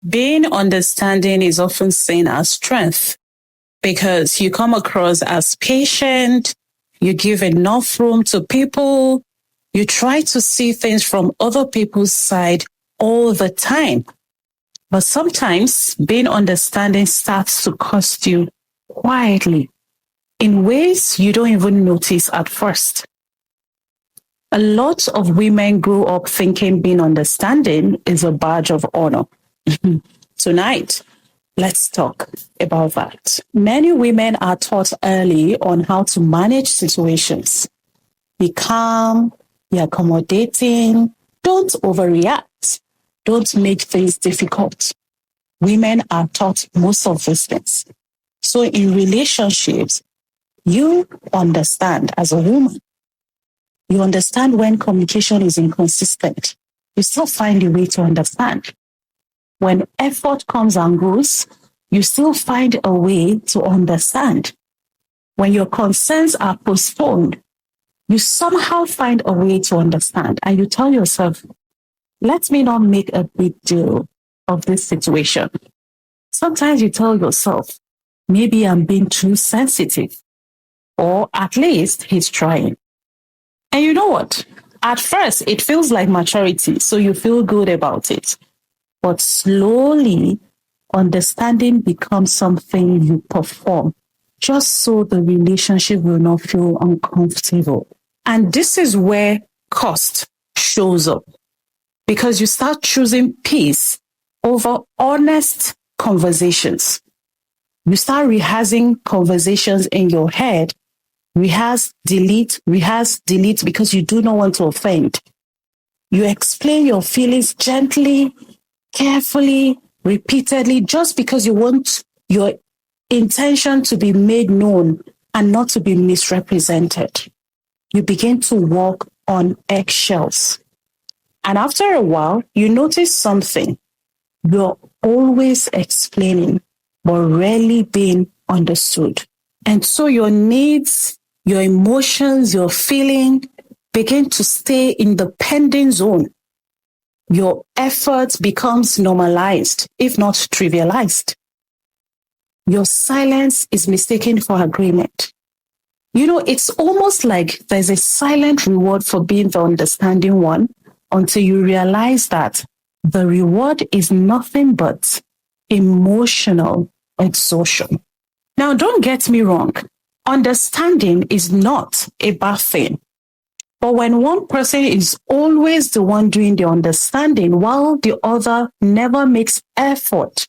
Being understanding is often seen as strength because you come across as patient, you give enough room to people, you try to see things from other people's side all the time. But sometimes being understanding starts to cost you quietly in ways you don't even notice at first. A lot of women grow up thinking being understanding is a badge of honor. Tonight, let's talk about that. Many women are taught early on how to manage situations. Be calm, be accommodating, don't overreact, don't make things difficult. Women are taught most of these things. So in relationships, you understand as a woman. You understand when communication is inconsistent. You still find a way to understand. When effort comes and goes, you still find a way to understand. When your concerns are postponed, you somehow find a way to understand. And you tell yourself, let me not make a big deal of this situation. Sometimes you tell yourself, maybe I'm being too sensitive, or at least he's trying. And you know what? At first, it feels like maturity, so you feel good about it. But slowly, understanding becomes something you perform just so the relationship will not feel uncomfortable. And this is where cost shows up because you start choosing peace over honest conversations. You start rehearsing conversations in your head. Rehearse, delete because you do not want to offend. You explain your feelings gently, carefully, repeatedly, just because you want your intention to be made known and not to be misrepresented. You begin to walk on eggshells. And after a while, you notice something. You're always explaining, but rarely being understood. And so your needs, your emotions, your feeling begin to stay in the pending zone. Your effort becomes normalized, if not trivialized. Your silence is mistaken for agreement. You know, it's almost like there's a silent reward for being the understanding one until you realize that the reward is nothing but emotional exhaustion. Now, don't get me wrong. Understanding is not a bad thing. But when one person is always the one doing the understanding while the other never makes effort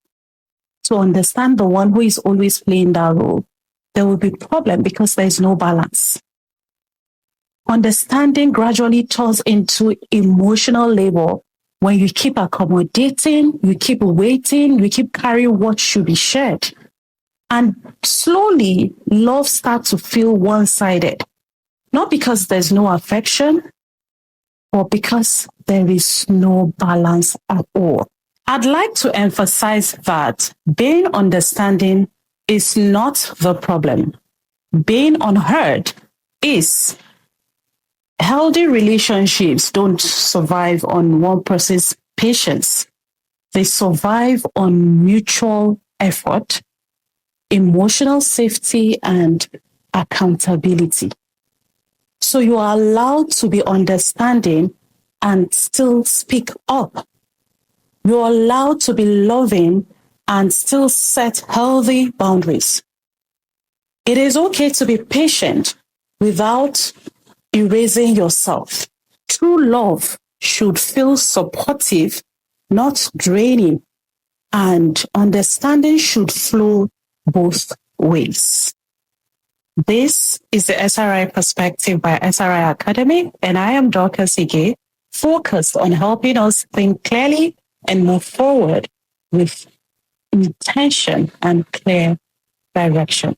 to understand the one who is always playing that role, there will be problem because there is no balance. Understanding gradually turns into emotional labor when you keep accommodating, you keep waiting, you keep carrying what should be shared. And slowly, love starts to feel one-sided. Not because there's no affection, but because there is no balance at all. I'd like to emphasize that being understanding is not the problem. Being unheard is. Healthy relationships don't survive on one person's patience. They survive on mutual effort, emotional safety, and accountability. So you are allowed to be understanding and still speak up. You're allowed to be loving and still set healthy boundaries. It is okay to be patient without erasing yourself. True love should feel supportive, not draining, and understanding should flow both ways. This is the SRI Perspective by SRI Academy, and I am Dorcas Ige, focused on helping us think clearly and move forward with intention and clear direction.